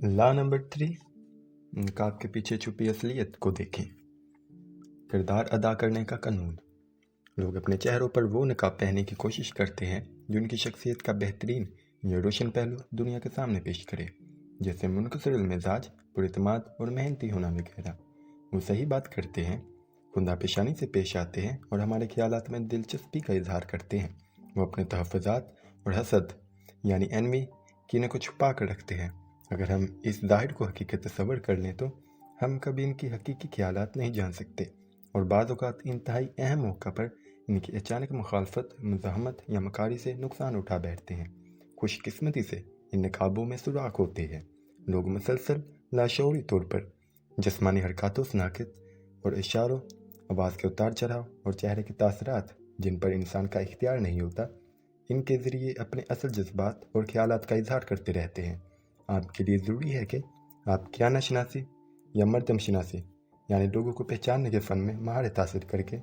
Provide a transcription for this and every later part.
ला number 3, नकाब के पीछे छुपी असलियत को देखें। किरदार अदा करने का कानून। लोग अपने चेहरों पर वो नकाब पहनने की कोशिश करते हैं जो उनकी शख्सियत का बेहतरीन या रोशन पहलू दुनिया के सामने पेश करे, जैसे मुनकसरुल मिजाज, पुरएतमाद और मेहनती होना वगैरह। वो सही बात करते हैं, खुदा पेशानी से पेश आते हैं और हमारे ख्यालात में दिलचस्पी का इजहार करते हैं। वो अपने तहफ़्फ़ुज़ात और हसद यानी एनवी कीने को छुपा कर रखते हैं। अगर हम इस ज़ाहिर को हकीकत तस्वर कर लें तो हम कभी इनकी हकीकी ख्यालात नहीं जान सकते, और बाज़ औक़ात इंतहाई अहम मौका पर इनकी अचानक मुखालफत, मुज़ाहमत या मकारी से नुकसान उठा बैठते हैं। खुशकिस्मती से इन नकाबों में सुराख होते हैं। लोग मुसलसल लाशऊरी तौर पर जिस्मानी हरकतों से नाकिद और इशारों, आवाज़ के उतार चढ़ाव और चेहरे के तासरात जिन पर इंसान का इख्तियार नहीं होता, इनके ज़रिए अपने असल जज्बात और ख्यालात का इजहार करते रहते हैं। आपके लिए ज़रूरी है कि आप कियाना शनासी या मर्दम शनासी यानी लोगों को पहचानने के फ़न में महारत हासिल करके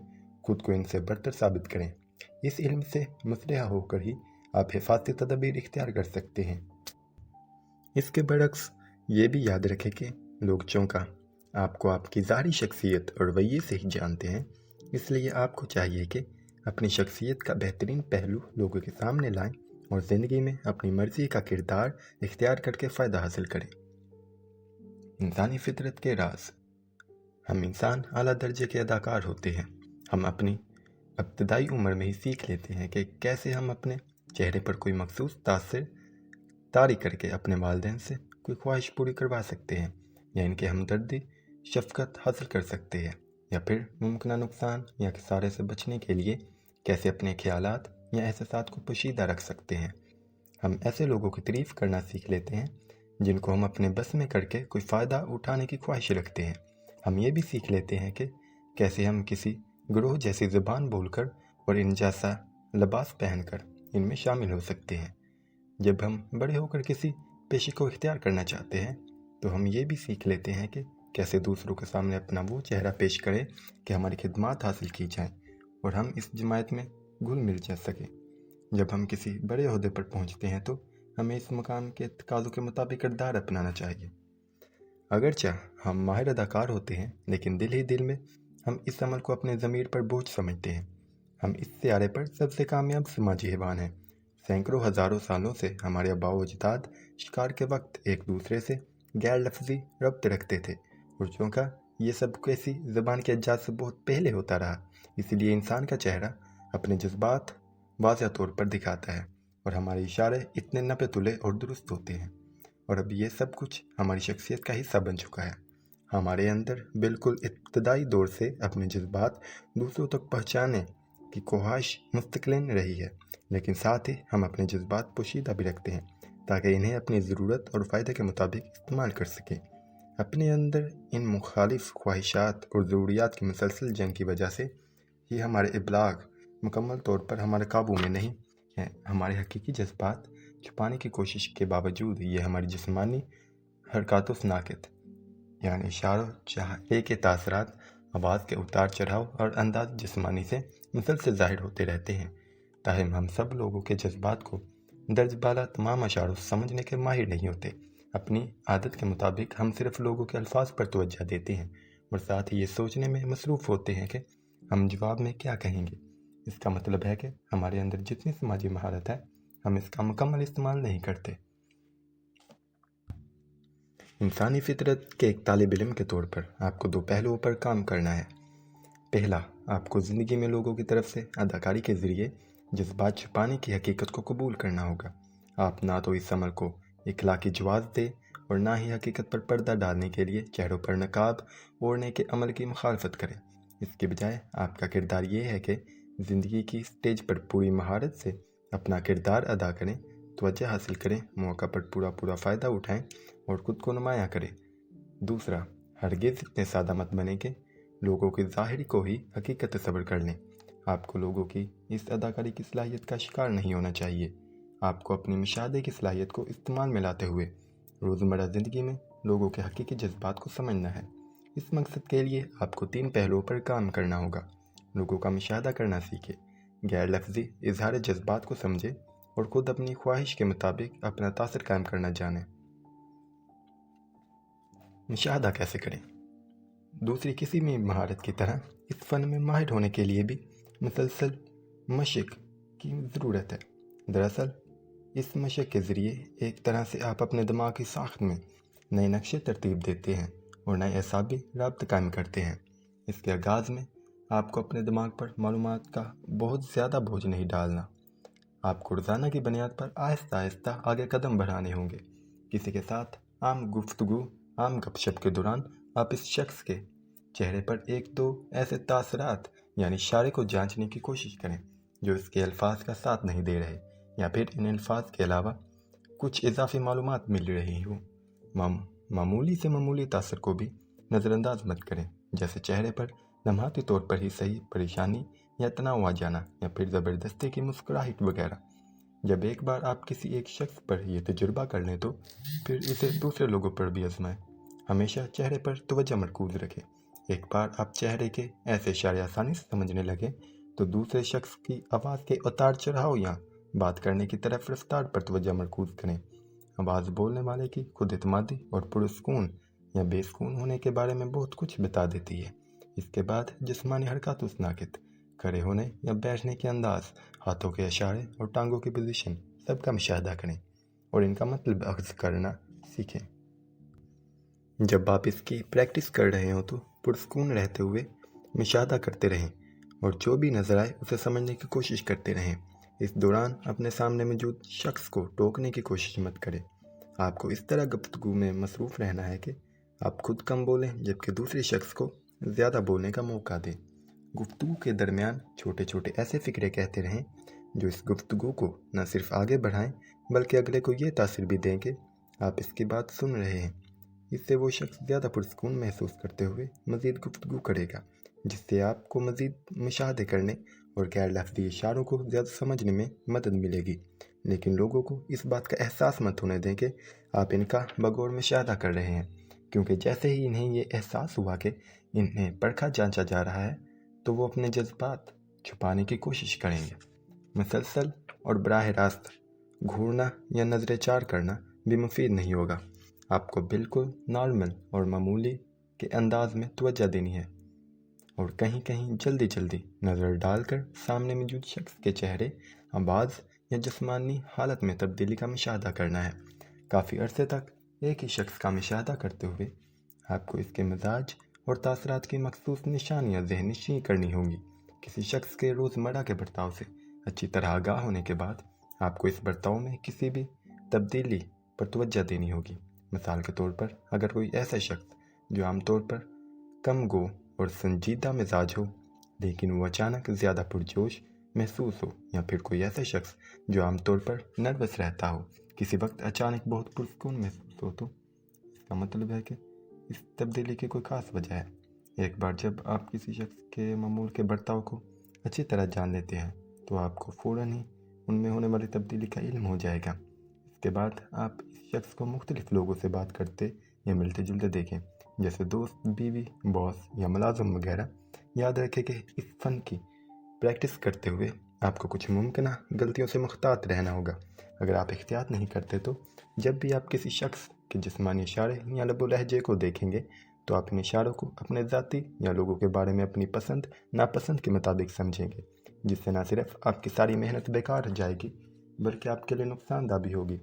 खुद को इनसे बरतर साबित करें। इस इल्म से मुसलह होकर ही आप हिफाजती तदबीर इख्तियार कर सकते हैं। इसके बरक्स ये भी याद रखें कि लोग चूँकि आपको आपकी ज़ाहिरी शख्सियत और रवैये से ही जानते हैं, इसलिए आपको चाहिए कि अपनी शख्सियत का बेहतरीन पहलू लोगों के सामने लाएं और ज़िंदगी में अपनी मर्ज़ी का किरदार इख्तियार करके फ़ायदा हासिल करें। इंसानी फितरत के राज। हम इंसान आला दर्जे के अदाकार होते हैं। हम अपनी इब्तदाई उम्र में ही सीख लेते हैं कि कैसे हम अपने चेहरे पर कोई मखसूस तासर तारी करके अपने वालिदैन से कोई ख्वाहिश पूरी करवा सकते हैं, या इनके हमदर्दी, शफ़क़त हासिल कर सकते हैं, या फिर मुमकिन नुकसान या खसारे से बचने के लिए कैसे अपने ख़यालात या एहसासात को पोशीदा रख सकते हैं। हम ऐसे लोगों की तारीफ़ करना सीख लेते हैं जिनको हम अपने बस में करके कोई फ़ायदा उठाने की ख्वाहिश रखते हैं। हम ये भी सीख लेते हैं कि कैसे हम किसी ग्रोह जैसी ज़ुबान बोलकर और इन जैसा लिबास पहनकर इनमें शामिल हो सकते हैं। जब हम बड़े होकर किसी पेशे को इख्तियार करना चाहते हैं तो हम ये भी सीख लेते हैं कि कैसे दूसरों के सामने अपना वो चेहरा पेश करें कि हमारी खिदमत हासिल की जाए और हम इस जमात में घुल मिल जा सकें। जब हम किसी बड़े ओहदे पर पहुंचते हैं तो हमें इस मकाम के तकाज़ों के मुताबिक किरदार अपनाना चाहिए। अगरचे हम माहिर अदाकार होते हैं, लेकिन दिल ही दिल में हम इस अमल को अपने ज़मीर पर बोझ समझते हैं। हम इस सियारे पर सबसे कामयाब समाजी हैवान हैं। सैकड़ों हज़ारों सालों से हमारे आबा व अजदाद शिकार के वक्त एक दूसरे से गैर लफ्ज़ी रब्त रखते थे, और चूँकि ये सब किसी ज़बान के इजाज़ से बहुत पहले होता रहा, इसीलिए इंसान का चेहरा अपने जज्बात वाज़ह तौर पर दिखाता है और हमारे इशारे इतने नपे तुले और दुरुस्त होते हैं। और अब ये सब कुछ हमारी शख्सियत का हिस्सा बन चुका है। हमारे अंदर बिल्कुल इब्तदाई दौर से अपने जज्बात दूसरों तक पहुँचाने की ख्वाहिश मुस्तकिलन रही है, लेकिन साथ ही हम अपने जज्बात पोशीदा भी रखते हैं ताकि इन्हें अपनी ज़रूरत और फ़ायदे के मुताबिक इस्तेमाल कर सकें। अपने अंदर इन मुखालिफ ख्वाहिशात और ज़रूरियात की मुसलसल जंग की वजह से ही हमारे इब्लाग मुकम्मल तौर पर हमारे काबू में नहीं हैं। हमारे हकीकी जज्बात छुपाने की कोशिश के बावजूद ये हमारी जिस्मानी हरकतों से नाकिद यानी इशारों, चेहरे के तासरात, आवाज़ के उतार चढ़ाव और अंदाज जिस्मानी से मुसलसल ज़ाहिर होते रहते हैं। ताहम हम सब लोगों के जज्बात को दर्ज बाला तमाम इशारों से समझने के माहिर नहीं होते। अपनी आदत के मुताबिक हम सिर्फ लोगों के अल्फाज पर तवज्जो देते हैं और साथ ही ये सोचने में मसरूफ़ होते हैं कि हम जवाब में क्या कहेंगे। इसका मतलब है कि हमारे अंदर जितनी समाजी महारत है, हम इसका मुकम्मल इस्तेमाल नहीं करते। इंसानी फितरत के एक तालिब इल्म के तौर पर आपको दो पहलुओं पर काम करना है। पहला, आपको ज़िंदगी में लोगों की तरफ से अदाकारी के ज़रिए जज्बात छुपाने की हकीकत को कबूल करना होगा। आप ना तो इस अमल को इखलाकी जवाज़ दें और ना ही हकीकत पर पर्दा डालने के लिए चेहरों पर नकाब ओढ़ने के अमल की मुखालफत करें। इसके बजाय आपका किरदार ये है कि ज़िंदगी की स्टेज पर पूरी महारत से अपना किरदार अदा करें, तवज्जो हासिल करें, मौका पर पूरा फ़ायदा उठाएं और ख़ुद को नुमायाँ करें। दूसरा, हरगिज़ इतने सादा मत बने कि लोगों की ज़ाहिरी को ही हकीकत तस्वर कर लें। आपको लोगों की इस अदाकारी की सलाहियत का शिकार नहीं होना चाहिए। आपको अपनी मुशाहदे की सलाहियत को इस्तेमाल में लाते हुए रोज़मर्रा ज़िंदगी में लोगों के हकीकी जज्बात को समझना है। इस मकसद के लिए आपको 3 पहलुओं पर काम करना होगा। लोगों का मुशाहदा करना सीखें, गैर लफ्ज़ी इजहार जज्बात को समझें और ख़ुद अपनी ख्वाहिश के मुताबिक अपना तासर कायम करना जानें। मुशाहदा कैसे करें। दूसरी किसी भी महारत की तरह इस फ़न में माहिर होने के लिए भी मुसलसल मशक की ज़रूरत है। दरअसल इस मशक के ज़रिए एक तरह से आप अपने दिमाग की साख्त में नए नक्शे तरतीब देते हैं और नए असाबी राब्ते कायम करते हैं। इसके आगाज़ में आपको अपने दिमाग पर मालूमात का बहुत ज़्यादा बोझ नहीं डालना। आपको रोज़ाना की बुनियाद पर आहिस्ता आहिस्ता आगे कदम बढ़ाने होंगे। किसी के साथ आम गुफ्तगू, आम गपशप के दौरान आप इस शख्स के चेहरे पर एक दो ऐसे तासरात यानी इशारे को जांचने की कोशिश करें जो इसके अल्फाज का साथ नहीं दे रहे, या फिर इन अल्फाज के अलावा कुछ इजाफी मालूमात मिल रही हो। मामूली से मामूली तासर को भी नज़रअंदाज मत करें, जैसे चेहरे पर लम्हाती तौर पर ही सही परेशानी या तनाव आ जाना, या फिर ज़बरदस्ती की मुस्कुराहट वगैरह। जब एक बार आप किसी एक शख्स पर यह तजुर्बा कर लें तो फिर इसे दूसरे लोगों पर भी आजमाएं। हमेशा चेहरे पर तवज्जो मरकूज रखें। एक बार आप चेहरे के ऐसे इशारे आसानी से समझने लगे तो दूसरे शख्स की आवाज़ के उतार चढ़ाव या बात करने की तरफ रफ्तार पर तवज्जो मरकूज करें। आवाज़ बोलने वाले की खुद एतमादी और पुरस्कून या बेसकून होने के बारे में बहुत कुछ बता देती है। इसके बाद जिस्मानी हरकत नाकित, खड़े होने या बैठने के अंदाज, हाथों के इशारे और टांगों की पोजीशन सबका मुशाहदा करें और इनका मतलब अख्ज़ करना सीखें। जब आप इसकी प्रैक्टिस कर रहे हो तो पुरस्कून रहते हुए मुशाहदा करते रहें और जो भी नज़र आए उसे समझने की कोशिश करते रहें। इस दौरान अपने सामने मौजूद शख्स को टोकने की कोशिश मत करें। आपको इस तरह गुफ्तगू में मसरूफ़ रहना है कि आप खुद कम बोलें जबकि दूसरे शख्स को ज़्यादा बोलने का मौका दें। गुफ्तगू के दरमियान छोटे छोटे ऐसे फ़िक्रे कहते रहें जो इस गुफ्तगू को न सिर्फ आगे बढ़ाएं बल्कि अगले को ये तासीर भी दें कि आप इसकी बात सुन रहे हैं। इससे वो शख्स ज़्यादा पुरस्कून महसूस करते हुए मज़ीद गुफ्तगू करेगा, जिससे आपको मज़ीद मुशाहदे करने और गैर लफ्ज़ी इशारों को ज़्यादा समझने में मदद मिलेगी। लेकिन लोगों को इस बात का एहसास मत होने दें कि आप इनका बगौर मुशाहदा कर रहे हैं, क्योंकि जैसे ही इन्हें ये एहसास हुआ कि इन्हें परखा जांचा जा रहा है तो वो अपने जज्बात छुपाने की कोशिश करेंगे। मुसलसल और बराह रास्त घूरना या नज़रें चार करना भी मुफीद नहीं होगा। आपको बिल्कुल नॉर्मल और मामूली के अंदाज में तवज्जो देनी है और कहीं कहीं जल्दी जल्दी नज़र डालकर सामने मौजूद शख्स के चेहरे, आवाज़ या जिस्मानी हालत में तब्दीली का मुशाहदा करना है। काफ़ी अरसे तक एक ही शख्स का मुशाहदा करते हुए आपको इसके मिजाज और तासरात की मखसूस निशानियाँ ज़हननशीं करनी होंगी। किसी शख्स के रोज़मर्रा के बर्ताव से अच्छी तरह आगाह होने के बाद आपको इस बर्ताव में किसी भी तब्दीली पर तवज्जो देनी होगी। मिसाल के तौर पर अगर कोई ऐसा शख्स जो आमतौर पर कम गो और संजीदा मिजाज हो लेकिन वो अचानक ज़्यादा पुरजोश महसूस हो, या फिर कोई ऐसा शख्स जो आमतौर पर नर्वस रहता हो किसी वक्त अचानक बहुत पुरस्कून महसूस हो, तो इसका मतलब है कि इस तब्दीली की कोई ख़ास वजह है। एक बार जब आप किसी शख्स के मामूल के बर्ताव को अच्छी तरह जान लेते हैं तो आपको फ़ौरन ही उनमें होने वाली तब्दीली का इल्म हो जाएगा। इसके बाद आप इस शख्स को मुख्तलिफ़ लोगों से बात करते या मिलते जुलते देखें, जैसे दोस्त, बीवी, बॉस या मुलाजिम वगैरह। याद रखें कि इस फ़न की प्रैक्टिस करते हुए आपको कुछ मुमकिन गलतियों से मुख्तात रहना होगा। अगर आप एहतियात नहीं करते तो जब भी आप किसी शख्स के जिस्मानी इशारे या लबो लहजे को देखेंगे तो आप इन इशारों को अपने ज़ाती या लोगों के बारे में अपनी पसंद नापसंद के मुताबिक समझेंगे, जिससे न सिर्फ आपकी सारी मेहनत बेकार जाएगी बल्कि आपके लिए नुकसानदा भी होगी।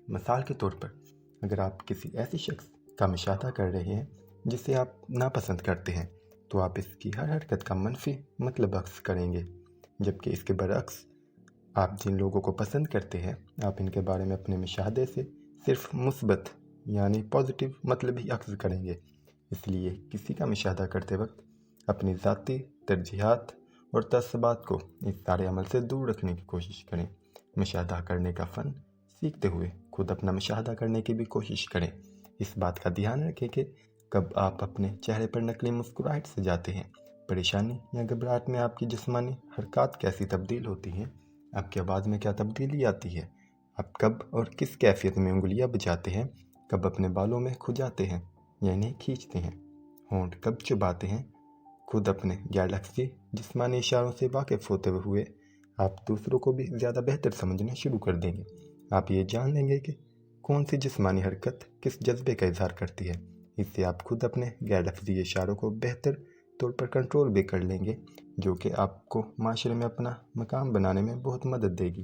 मिसाल के तौर पर अगर आप किसी ऐसी शख्स का मुशाहदा कर रहे हैं जिसे आप नापसंद करते हैं तो आप इसकी हर हरकत का मनफी मतलब अक्स करेंगे, जबकि इसके बरअक्स आप जिन लोगों को पसंद करते हैं आप इनके बारे में अपने मुशाहदे से सिर्फ मुस्बत यानी पॉजिटिव मतलब ही अक्स करेंगे। इसलिए किसी का मुशाहदा करते वक्त अपनी ज़ाती तरजीहात और तसब्बात को इस सारे अमल से दूर रखने की कोशिश करें। मुशाहदा करने का फ़न सीखते हुए खुद अपना मुशाहदा करने की भी कोशिश करें। इस बात का ध्यान रखें कि कब आप अपने चेहरे पर नकली मुस्कुराहट से जाते हैं, परेशानी या घबराहट में आपकी जिस्मानी हरकत कैसी तब्दील होती हैं, आपकी आवाज़ में क्या तब्दीली आती है, आप कब और किस कैफियत में उंगलियां बजाते हैं, कब अपने बालों में खुजाते हैं या इन्हें खींचते हैं, होंठ कब चुबाते हैं। खुद अपने गैर लफ्ज़ी जिस्मानी इशारों से वाकिफ़ होते हुए आप दूसरों को भी ज़्यादा बेहतर समझना शुरू कर देंगे। आप ये जान लेंगे कि कौन सी जिस्मानी हरकत किस जज्बे का इजहार करती है اس سے آپ خود اپنے غیر لفظی اشاروں کو بہتر طور پر کنٹرول بھی کر لیں گے، جو کہ آپ کو معاشرے میں اپنا مقام بنانے میں بہت مدد دے گی۔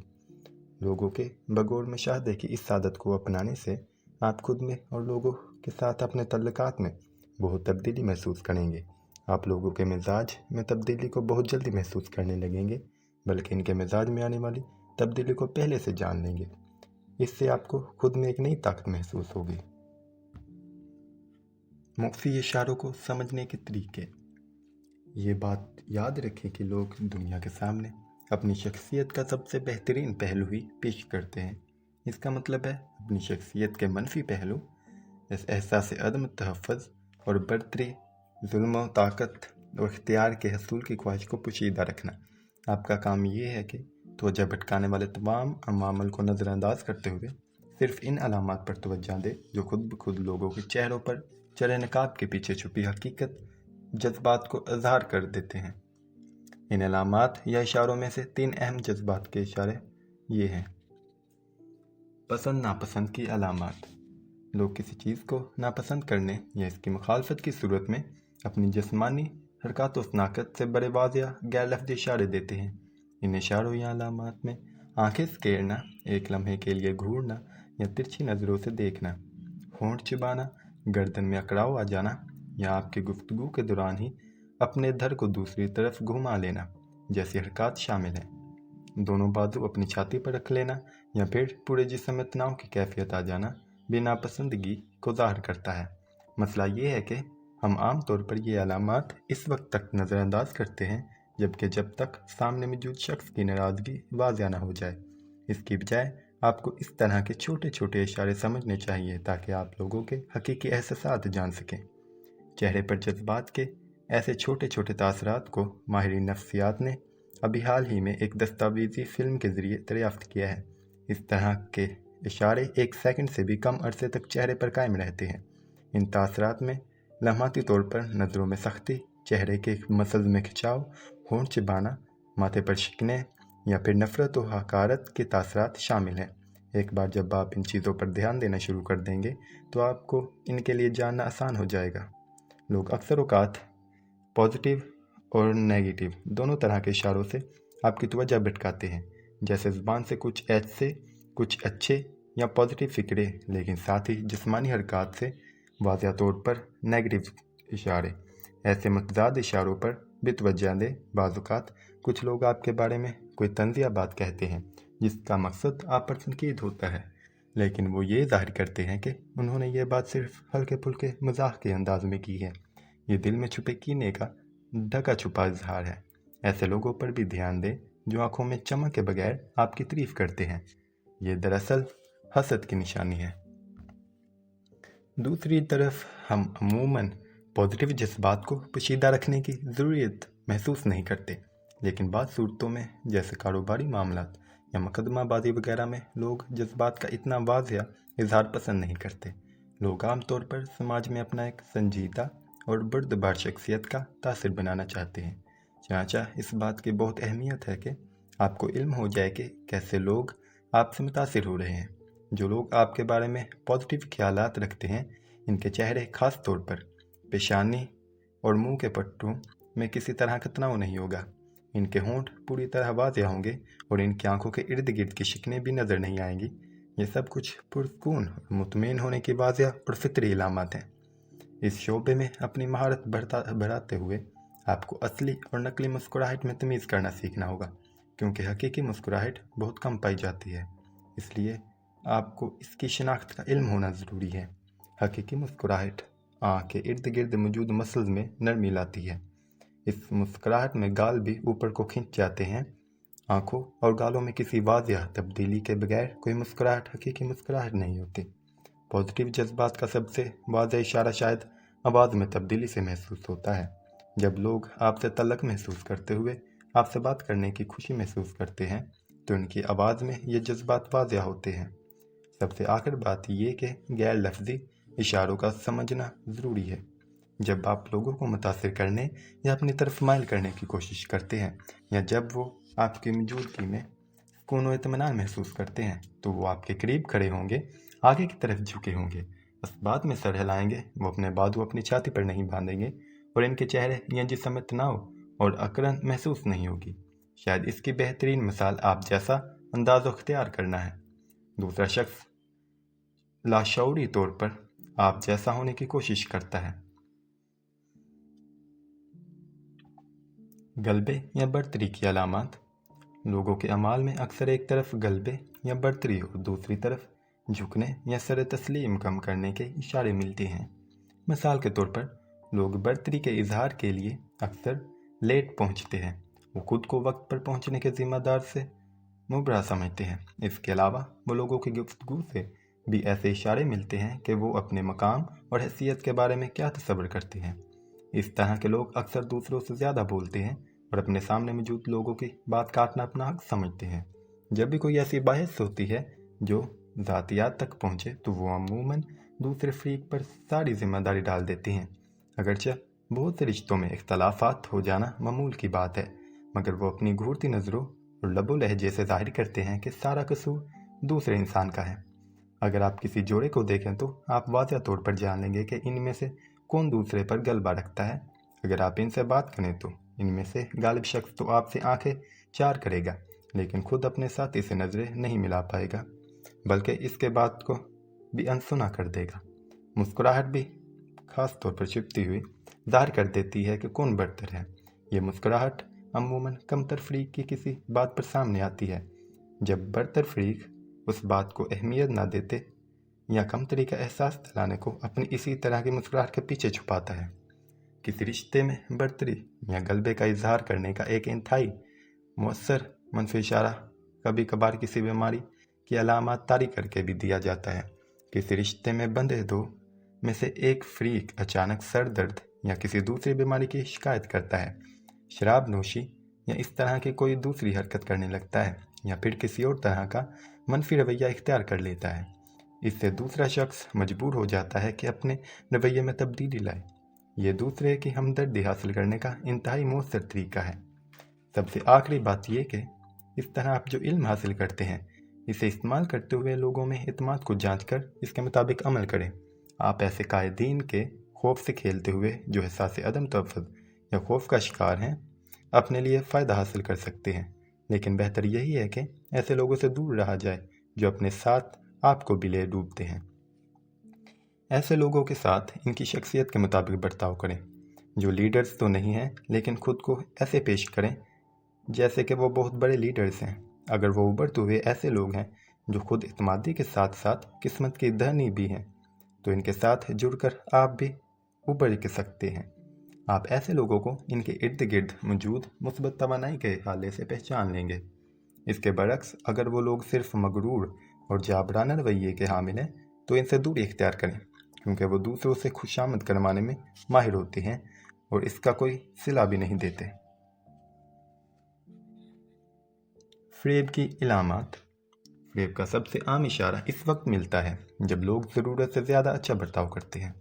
لوگوں کے بغور مشاہدے کی اس عادت کو اپنانے سے آپ خود میں اور لوگوں کے ساتھ اپنے تعلقات میں بہت تبدیلی محسوس کریں گے۔ آپ لوگوں کے مزاج میں تبدیلی کو بہت جلدی محسوس کرنے لگیں گے، بلکہ ان کے مزاج میں آنے والی تبدیلی کو پہلے سے جان لیں گے۔ اس سے آپ کو خود میں ایک نئی طاقت محسوس ہوگی۔ مخفی اشاروں کو سمجھنے کے طریقے۔ یہ بات یاد رکھیں کہ لوگ دنیا کے سامنے اپنی شخصیت کا سب سے بہترین پہلو ہی پیش کرتے ہیں۔ اس کا مطلب ہے اپنی شخصیت کے منفی پہلو، احساس عدم تحفظ اور برتری، ظلم و طاقت و اختیار کے حصول کی خواہش کو پوشیدہ رکھنا۔ آپ کا کام یہ ہے کہ توجہ بھٹکانے والے تمام عوامل کو نظر انداز کرتے ہوئے صرف ان علامات پر توجہ دے جو خود بخود لوگوں کے چہروں پر چڑھے نقاب کے پیچھے چھپی حقیقت جذبات کو اظہار کر دیتے ہیں۔ ان علامات یا اشاروں میں سے 3 اہم جذبات کے اشارے یہ ہیں۔ پسند ناپسند کی علامات۔ لوگ کسی چیز کو ناپسند کرنے یا اس کی مخالفت کی صورت میں اپنی جسمانی حرکات و شناخت سے بڑے واضح غیر لفظی اشارے دیتے ہیں۔ ان اشاروں یا علامات میں آنکھیں سکیڑنا، ایک لمحے کے لیے گھورنا یا ترچھی نظروں سے دیکھنا، ہونٹ چبانا، گردن میں اکڑاؤ آ جانا یا آپ کی گفتگو کے دوران ہی اپنے دھر کو دوسری طرف گھما لینا جیسی حرکات شامل ہیں۔ دونوں بازو اپنی چھاتی پر رکھ لینا یا پھر پورے جسم میں تناؤ کی کیفیت آ جانا بھی ناپسندگی کو ظاہر کرتا ہے۔ مسئلہ یہ ہے کہ ہم عام طور پر یہ علامات اس وقت تک نظر انداز کرتے ہیں جب تک سامنے موجود شخص کی ناراضگی واضح نہ ہو جائے۔ اس کی بجائے آپ کو اس طرح کے چھوٹے چھوٹے اشارے سمجھنے چاہیے تاکہ آپ لوگوں کے حقیقی احساسات جان سکیں۔ چہرے پر جذبات کے ایسے چھوٹے چھوٹے تاثرات کو ماہرین نفسیات نے ابھی حال ہی میں ایک دستاویزی فلم کے ذریعے دریافت کیا ہے۔ اس طرح کے اشارے 1 سیکنڈ سے بھی کم عرصے تک چہرے پر قائم رہتے ہیں۔ ان تاثرات میں لمحاتی طور پر نظروں میں سختی، چہرے کے مسلز میں کھنچاؤ، ہونٹ چبانا، ماتھے پر شکنیں یا پھر نفرت و حقارت کے تاثرات شامل ہیں۔ ایک بار جب آپ ان چیزوں پر دھیان دینا شروع کر دیں گے تو آپ کو ان کے لیے جاننا آسان ہو جائے گا۔ لوگ اکثر اوقات پازیٹیو اور نیگیٹو دونوں طرح کے اشاروں سے آپ کی توجہ بھٹکاتے ہیں، جیسے زبان سے کچھ اچھے یا پازیٹیو فکرے، لیکن ساتھ ہی جسمانی حرکات سے واضح طور پر نیگیٹو اشارے۔ ایسے متضاد اشاروں پر بھی توجہ دیں۔ بعض اوقات کچھ لوگ آپ کے بارے میں کوئی طنزیہ بات کہتے ہیں جس کا مقصد آپ پر تنقید ہوتا ہے، لیکن وہ یہ ظاہر کرتے ہیں کہ انہوں نے یہ بات صرف ہلکے پھلکے مزاح کے انداز میں کی ہے۔ یہ دل میں چھپے کینے کا ڈھکا چھپا اظہار ہے۔ ایسے لوگوں پر بھی دھیان دیں جو آنکھوں میں چمک کے بغیر آپ کی تعریف کرتے ہیں۔ یہ دراصل حسد کی نشانی ہے۔ دوسری طرف ہم عموماً پازیٹیو جذبات کو پوشیدہ رکھنے کی ضرورت محسوس نہیں کرتے، لیکن بعض صورتوں میں جیسے کاروباری معاملات یا مقدمہ بازی وغیرہ میں لوگ جذبات کا اتنا واضح اظہار پسند نہیں کرتے۔ لوگ عام طور پر سماج میں اپنا ایک سنجیدہ اور بردبار شخصیت کا تاثر بنانا چاہتے ہیں، چنانچہ اس بات کی بہت اہمیت ہے کہ آپ کو علم ہو جائے کہ کیسے لوگ آپ سے متاثر ہو رہے ہیں۔ جو لوگ آپ کے بارے میں پازیٹیو خیالات رکھتے ہیں، ان کے چہرے خاص طور پر پیشانی اور منہ کے پٹوں میں کسی طرح کا تناؤ نہیں ہوگا، ان کے ہونٹ پوری طرح واضح ہوں گے اور ان کی آنکھوں کے ارد گرد کی شکنیں بھی نظر نہیں آئیں گی۔ یہ سب کچھ پرسکون اور مطمئن ہونے کی واضح اور فطری علامات ہیں۔ اس شعبے میں اپنی مہارت بڑھاتے ہوئے آپ کو اصلی اور نقلی مسکراہٹ میں تمیز کرنا سیکھنا ہوگا، کیونکہ حقیقی مسکراہٹ بہت کم پائی جاتی ہے، اس لیے آپ کو اس کی شناخت کا علم ہونا ضروری ہے۔ حقیقی مسکراہٹ آنکھ کے ارد گرد موجود مسلز میں نرمی لاتی ہے۔ اس مسکراہٹ میں گال بھی اوپر کو کھنچ جاتے ہیں۔ آنکھوں اور گالوں میں کسی واضح تبدیلی کے بغیر کوئی مسکراہٹ حقیقی مسکراہٹ نہیں ہوتی۔ پازیٹیو جذبات کا سب سے واضح اشارہ شاید آواز میں تبدیلی سے محسوس ہوتا ہے۔ جب لوگ آپ سے تعلق محسوس کرتے ہوئے آپ سے بات کرنے کی خوشی محسوس کرتے ہیں تو ان کی آواز میں یہ جذبات واضح ہوتے ہیں۔ سب سے آخر بات یہ کہ غیر لفظی اشاروں کا سمجھنا ضروری ہے۔ جب آپ لوگوں کو متاثر کرنے یا اپنی طرف مائل کرنے کی کوشش کرتے ہیں یا جب وہ آپ کی موجودگی میں سکون و اطمینان محسوس کرتے ہیں تو وہ آپ کے قریب کھڑے ہوں گے، آگے کی طرف جھکے ہوں گے، बात में सर हिलाएंगे, वो अपने बाजू अपनी छाती पर नहीं बांधेंगे और इनके चेहरे या जिस्म में तनाव और अकड़न महसूस नहीं होगी। शायद इसकी बेहतरीन मिसाल आप जैसा अंदाज़ इख्तियार करना है। दूसरा शख्स लाशऊरी तौर पर आप जैसा होने की कोशिश करता है। गलबे या बर्तरी की अलामत। लोगों के अमाल में अक्सर एक तरफ गलबे या बर्तरी और दूसरी तरफ झुकने या सर तस्लीम कम करने के इशारे मिलते हैं। मिसाल के तौर पर लोग बर्तरी के इजहार के लिए अक्सर लेट पहुंचते हैं। वो खुद को वक्त पर पहुंचने के जिम्मेदार से मुबरा समझते हैं। इसके अलावा वो लोगों की गुफ्तगू से भी ऐसे इशारे मिलते हैं कि वो अपने मकाम और हैसियत के बारे में क्या तसव्वुर करते हैं। इस तरह के लोग अक्सर दूसरों से ज़्यादा बोलते हैं और अपने सामने मौजूद लोगों की बात काटना अपना हक समझते हैं। जब भी कोई ऐसी बहस होती है जो ज़ातियात तक पहुँचे तो वो अमूमन दूसरे फरीक पर सारी जिम्मेदारी डाल देते हैं। अगरचे बहुत से रिश्तों में इख्तलाफात हो जाना मामूल की बात है, मगर वो अपनी घूरती नज़रों और लबो लहजे से जाहिर करते हैं कि सारा कसूर दूसरे इंसान का है। अगर आप किसी जोड़े को देखें तो आप वाज़ह तौर पर जान लेंगे कि इनमें से कौन दूसरे पर गलबा रखता है। अगर आप इनसे बात करें तो इनमें से गालिब शख्स तो आपसे आंखें चार करेगा, लेकिन खुद अपने साथी से नज़रें नहीं मिला पाएगा, बल्कि इसके बात को भी अनसुना कर देगा। मुस्कुराहट भी ख़ास तौर पर छिपती हुई ज़ाहिर कर देती है कि कौन बरतर है। ये मुस्कुराहट अमूमन कमतर फरीक की किसी बात पर सामने आती है, जब बरतर फरीक उस बात को अहमियत ना देते या कमतरी का एहसास दिलाने को अपनी इसी तरह की मुस्कुराहट के पीछे छुपाता है। किसी रिश्ते में बरतरी या गलबे का इजहार करने का एक इंतहाई मुअस्सर मनफी इशारा कभी कभार किसी बीमारी की अलामत तारी करके भी दिया जाता है। किसी रिश्ते में बंधे दो में से एक फरीक अचानक सर दर्द या किसी दूसरी बीमारी की शिकायत करता है, शराब नोशी या इस तरह की कोई दूसरी हरकत करने लगता है, या फिर किसी और तरह का मनफी रवैया इख्तियार कर लेता है। इससे दूसरा शख्स मजबूर हो जाता है कि अपने रवैये में तब्दीली लाए। ये दूसरे की हमदर्दी हासिल करने का इंतहाई मौसर तरीका है। सबसे आखिरी बात यह कि इस तरह आप जो इल्म हासिल करते हैं इसे इस्तेमाल करते हुए लोगों में इत्मीनान को जांच कर इसके मुताबिक अमल करें। आप ऐसे कायदीन के खौफ से खेलते हुए जो एहसास अदम तहफ़्फ़ुज़ या खौफ का शिकार हैं अपने लिए फ़ायदा हासिल कर सकते हैं, लेकिन बेहतर यही है कि ऐसे लोगों से दूर रहा जाए जो अपने साथ आपको भी ले डूबते हैं। ऐसे लोगों के साथ इनकी शख्सियत के मुताबिक बर्ताव करें, जो लीडर्स तो नहीं हैं लेकिन खुद को ऐसे पेश करें जैसे कि वो बहुत बड़े लीडर्स हैं। अगर वो उभरते हुए ऐसे लोग हैं जो खुद इत्मीनान के साथ साथ किस्मत की धनी भी हैं, तो इनके साथ जुड़कर आप भी उभर के सकते हैं। आप ऐसे लोगों को इनके इर्द गिर्द मौजूद मुस्बत तवानाई के हवाले से पहचान लेंगे। इसके बरक्स अगर वो लोग सिर्फ मगरूर और जाबराना रवैये के हामिल हैं तो इनसे दूरी इख्तियार करें, क्योंकि वो दूसरों से खुशामद करवाने में माहिर होते हैं और इसका कोई सिला भी नहीं देते। फ़रेब की इलामत। फ़रेब का सबसे आम इशारा इस वक्त मिलता है जब लोग ज़रूरत से ज़्यादा अच्छा बर्ताव करते हैं।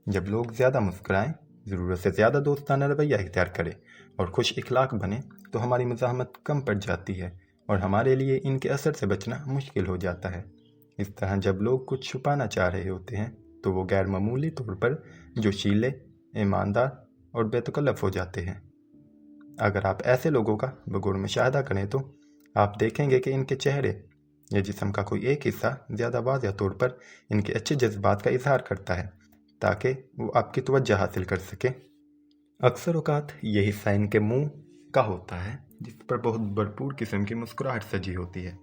जब लोग ज़्यादा मुस्कुराएं, ज़रूरत से ज़्यादा दोस्ताना रवैया इख्तियार करें और खुश इखलाक बने तो हमारी मज़ाहमत कम पड़ जाती है और हमारे लिए इनके असर से बचना मुश्किल हो जाता है। इस तरह जब लोग कुछ छुपाना चाह रहे होते हैं तो वो गैर मामूली तौर पर जोशीले, ईमानदार और बेतकल्लफ हो जाते हैं। अगर आप ऐसे लोगों का बगौर मुशाहदा करें तो आप देखेंगे कि इनके चेहरे या जिस्म का कोई एक हिस्सा ज़्यादा वाज़ेह तौर पर इनके अच्छे जज्बात का इजहार करता है ताकि वो आपकी तवज्जो हासिल कर सके। अक्सर औक़ात ये हिस्सा इनके मुंह का होता है जिस पर बहुत भरपूर किस्म की मुस्कुराहट सजी होती है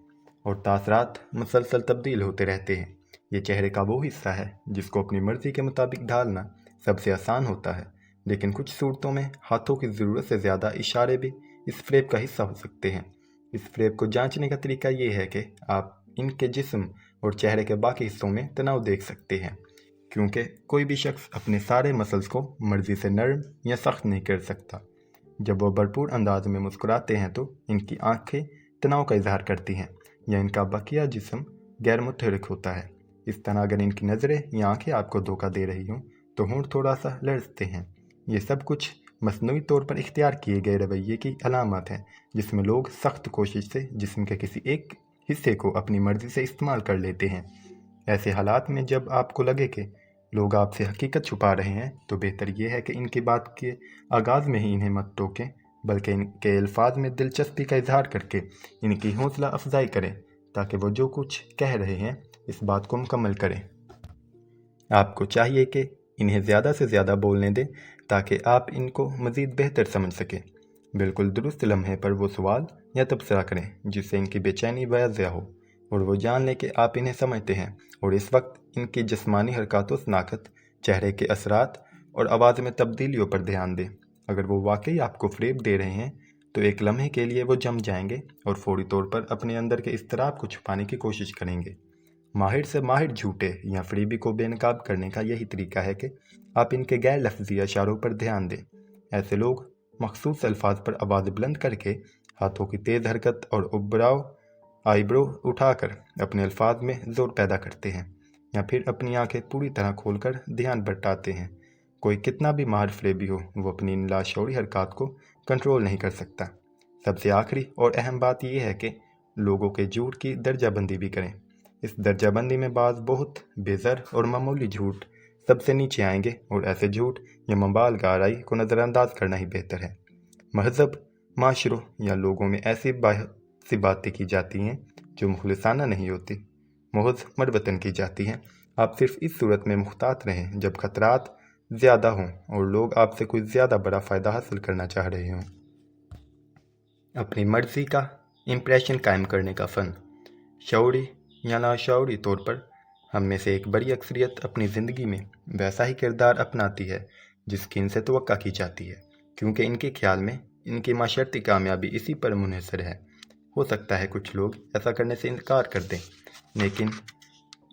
और तासरात मुसलसल तब्दील होते रहते हैं। ये चेहरे का वो हिस्सा है जिसको अपनी मर्ज़ी के मुताबिक ढालना सबसे आसान होता है, लेकिन कुछ सूरतों में हाथों की ज़रूरत से ज़्यादा इशारे भी इस फ़रेब का हिस्सा हो सकते हैं। इस फ़रेब को जांचने का तरीका ये है कि आप इनके जिस्म और चेहरे के बाकी हिस्सों में तनाव देख सकते हैं, क्योंकि कोई भी शख्स अपने सारे मसल्स को मर्ज़ी से नरम या सख्त नहीं कर सकता। जब वो भरपूर अंदाज में मुस्कुराते हैं तो इनकी आंखें तनाव का इजहार करती हैं या इनका बकिया जिस्म गैर मुतहरिक होता है। इस तरह अगर इनकी नज़रें या आंखें आपको धोखा दे रही हों तो होंठ थोड़ा सा लरजते हैं। ये सब कुछ मसनूई तौर पर इख्तियार किए गए रवैये की अलामत है जिसमें लोग सख्त कोशिश से जिस्म के किसी एक हिस्से को अपनी मर्ज़ी से इस्तेमाल कर लेते हैं। ऐसे हालात में जब आपको लगे कि लोग आप से हकीकत छुपा रहे हैं तो बेहतर यह है कि इनकी बात के आगाज़ में ही इन्हें मत टोकें, बल्कि इनके अल्फाज में दिलचस्पी का इजहार करके इनकी हौसला अफजाई करें, ताकि वो जो कुछ कह रहे हैं इस बात को मुकम्मल करें। आपको चाहिए कि इन्हें ज़्यादा से ज़्यादा बोलने दें ताकि आप इनको मज़ीद बेहतर समझ सकें। बिल्कुल दुरुस्त लम्हे पर वो सवाल या तबसरा करें जिससे इनकी बेचैनी वाज़िह हो और वो जान लें कि आप इन्हें समझते हैं, और इस वक्त इनकी जिस्मानी हरकत व शनाख्त, चेहरे के असरात और आवाज़ में तब्दीलियों पर ध्यान दें। अगर वो वाकई आपको फ़रेब दे रहे हैं तो एक लम्हे के लिए वो जम जाएंगे और फौरी तौर पर अपने अंदर के इज़्तिराब को छुपाने की कोशिश करेंगे। माहिर से माहिर झूठे या फरेबी को बेनकाब करने का यही तरीका है कि आप इनके गैर लफ्ज़ी इशारों पर ध्यान दें। ऐसे लोग मखसूस अल्फाज पर आवाज़ बुलंद करके, हाथों की तेज़ हरकत और उबराव आईब्रो उठाकर अपने अल्फाज में ज़ोर पैदा करते हैं, या फिर अपनी आंखें पूरी तरह खोलकर ध्यान बटाते हैं। कोई कितना भी माहिर फरेबी हो, वो अपनी इन लाशऊरी हरकत को कंट्रोल नहीं कर सकता। सबसे आखिरी और अहम बात यह है कि लोगों के झूठ की दर्जाबंदी भी करें। इस दर्जाबंदी में बाज़ बहुत बेज़र और मामूली झूठ सबसे नीचे आएंगे, और ऐसे झूठ या मुबालगा आराई को नज़रअंदाज करना ही बेहतर है। महज़ब माशरों या लोगों में ऐसी बातें की जाती हैं जो मुखलिसाना नहीं होती, महज मरवतन की जाती हैं। आप सिर्फ इस सूरत में मुख्तात रहें जब ख़तरात ज़्यादा हों और लोग आपसे कोई ज़्यादा बड़ा फ़ायदा हासिल करना चाह रहे हों। अपनी मर्ज़ी का इम्प्रेशन कायम करने का फ़न। शऊरी या लाशऊरी तौर पर हम में से एक बड़ी अक्सरियत अपनी ज़िंदगी में वैसा ही किरदार अपनाती है जिसकी इनसे तवक्का की जाती है, क्योंकि इनके ख्याल में इनकी माशरती कामयाबी इसी पर मुनहसर है। हो सकता है कुछ लोग ऐसा करने से इनकार कर दें, लेकिन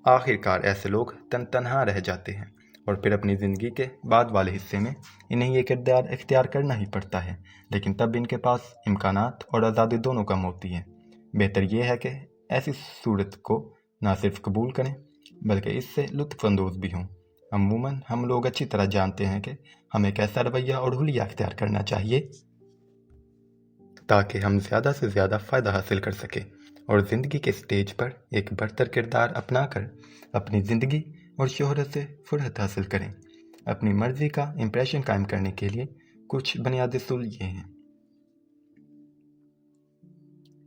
आखिरकार ऐसे लोग तनहा रह जाते हैं और फिर अपनी ज़िंदगी के बाद वाले हिस्से में इन्हें ये किरदार इख्तियार करना ही पड़ता है, लेकिन तब इनके पास इम्कानात और आज़ादी दोनों कम होती हैं। बेहतर यह है कि ऐसी सूरत को ना सिर्फ कबूल करें बल्कि इससे लुत्फ़अंदोज़ भी हों। अमूमन हम लोग अच्छी तरह जानते हैं कि हमें कैसा रवैया और हुलिया इख्तियार करना चाहिए ताकि हम ज़्यादा से ज़्यादा फ़ायदा हासिल कर सकें और ज़िंदगी के स्टेज पर एक बरतर किरदार अपना कर अपनी ज़िंदगी और शोहरत से फुर्सत हासिल करें। अपनी मर्ज़ी का इम्प्रेशन कायम करने के लिए कुछ बुनियादी उसूल ये हैं।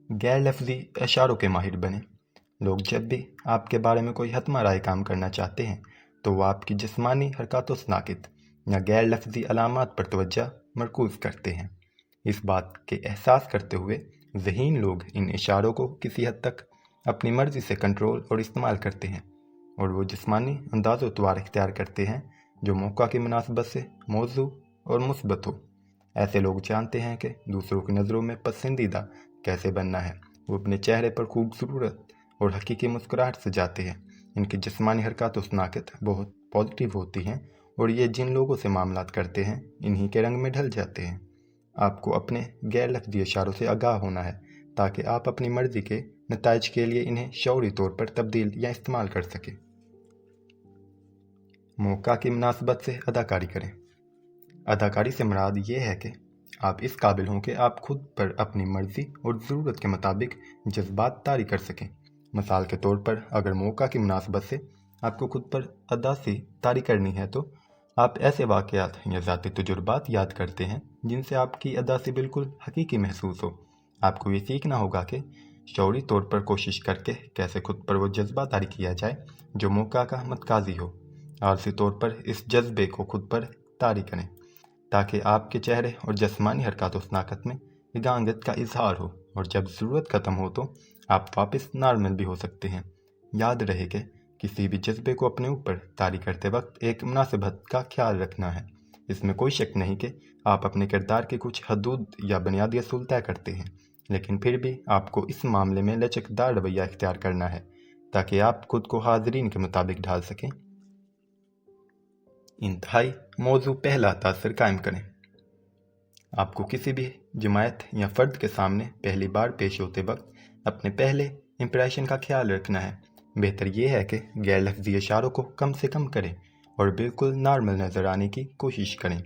गैर लफ्ज़ी इशारों के माहिर बने। लोग जब भी आपके बारे में कोई हतमा राय काम करना चाहते हैं तो वो आपकी जिस्मानी हरकत व शनाख्त या गैर लफ्ज़ी अलामात पर तवज्जो मरकूज़ करते हैं। इस बात के एहसास करते हुए ज़हीन लोग इन इशारों को किसी हद तक अपनी मर्ज़ी से कंट्रोल और इस्तेमाल करते हैं, और वो जिस्मानी अंदाज़ व तवार इख्तियार करते हैं जो मौका की मुनासबत से मौजू और मुस्बत हो। ऐसे लोग जानते हैं कि दूसरों की नज़रों में पसंदीदा कैसे बनना है। वो अपने चेहरे पर खूबसूरत और हकीकी मुस्कुराहट से जाते हैं। इनकी जिस्मानी हरकत व शनाख्त बहुत पॉजिटिव होती हैं और ये जिन लोगों से मामलात करते हैं इन्हीं के रंग में ढल जाते हैं। आपको अपने गैर लफ्ज़ी इशारों से आगाह होना है ताकि आप अपनी मर्ज़ी के नताइज के लिए इन्हें शऊरी तौर पर तब्दील या इस्तेमाल कर सकें। मौका की मुनासबत से अदाकारी करें। अदाकारी से मुराद ये है कि आप इस काबिल हों कि आप खुद पर अपनी मर्ज़ी और ज़रूरत के मुताबिक जज्बात तारी कर सकें। मिसाल के तौर पर अगर मौका की मुनासबत से आपको खुद पर अदासी तारी करनी है तो आप ऐसे वाक़यात या ज़ाती तजुर्बात याद करते हैं जिनसे आपकी अदासी बिल्कुल हकीकी महसूस हो। आपको ये सीखना होगा कि शऊरी तौर पर कोशिश करके कैसे खुद पर वो जज्बा तारी किया जाए जो मौका का मतकाजी हो। आरसी तौर पर इस जज्बे को खुद पर तारी करें ताकि आपके चेहरे और जिस्मानी हरकत व शनाख्त में यगांगत का इजहार हो, और जब ज़रूरत ख़त्म हो तो आप वापस नॉर्मल भी हो सकते हैं। याद रहे कि किसी भी जज्बे को अपने ऊपर तारी करते वक्त एक मुनासिबत का ख्याल रखना है। इसमें कोई शक नहीं कि आप अपने किरदार के कुछ हदूद या बुनियादी असूल तय करते हैं, लेकिन फिर भी आपको इस मामले में लचकदार रवैया इख्तियार करना है ताकि आप खुद को हाज़रीन के मुताबिक ढाल सकें। इंतहाई मौजू पहला तासर कायम करें। आपको किसी भी जमायत या फ़र्द के सामने पहली बार पेश होते वक्त अपने पहले इम्प्रेशन का ख्याल रखना है। बेहतर यह है कि गैर लफ्ज़ी इशारों को कम से कम करें और बिल्कुल नॉर्मल नज़र आने की कोशिश करें।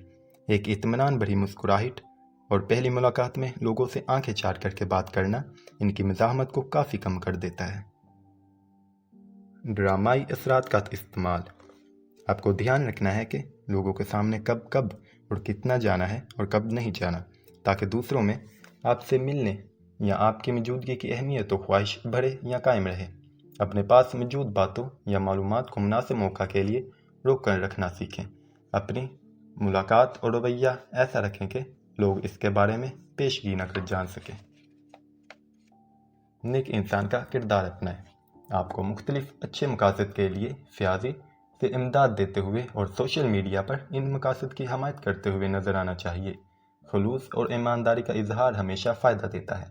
एक इत्मीनान भरी मुस्कुराहट और पहली मुलाकात में लोगों से आंखें चार करके बात करना इनकी मज़ाहमत को काफ़ी कम कर देता है। ड्रामाई असरात का इस्तेमाल। آپ کو دھیان رکھنا ہے کہ لوگوں کے سامنے کب کب اور کتنا جانا ہے اور کب نہیں جانا، تاکہ دوسروں میں آپ سے ملنے یا آپ کی موجودگی کی اہمیت و خواہش بڑھے یا قائم رہے۔ اپنے پاس موجود باتوں یا معلومات کو مناسب موقع کے لیے روک کر رکھنا سیکھیں۔ اپنی ملاقات اور رویہ ایسا رکھیں کہ لوگ اس کے بارے میں پیشگی نہ کر جان سکیں۔ نیک انسان کا کردار اپنائیں۔ آپ کو مختلف اچھے مقاصد کے لیے فیاضی سے امداد دیتے ہوئے اور سوشل میڈیا پر ان مقاصد کی حمایت کرتے ہوئے نظر آنا چاہیے۔ خلوص اور ایمانداری کا اظہار ہمیشہ فائدہ دیتا ہے۔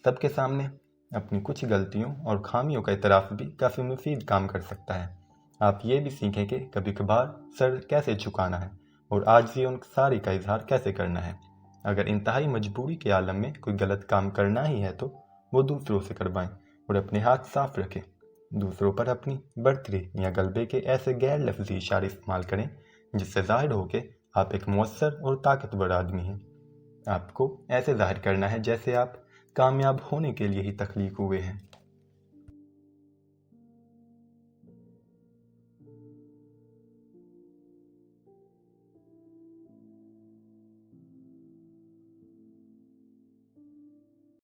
سب کے سامنے اپنی کچھ غلطیوں اور خامیوں کا اعتراف بھی کافی مفید کام کر سکتا ہے۔ آپ یہ بھی سیکھیں کہ کبھی کبھار سر کیسے جھکانا ہے اور عاجزی اور انکساری کا اظہار کیسے کرنا ہے۔ اگر انتہائی مجبوری کے عالم میں کوئی غلط کام کرنا ہی ہے تو وہ دوسروں سے کروائیں اور اپنے ہاتھ صاف رکھیں۔ دوسروں پر اپنی برتری یا غلبے کے ایسے غیر لفظی اشارے استعمال کریں جس سے ظاہر ہو کہ آپ ایک مؤثر اور طاقتور آدمی ہیں۔ آپ کو ایسے ظاہر کرنا ہے جیسے آپ کامیاب ہونے کے لیے ہی تخلیق ہوئے ہیں۔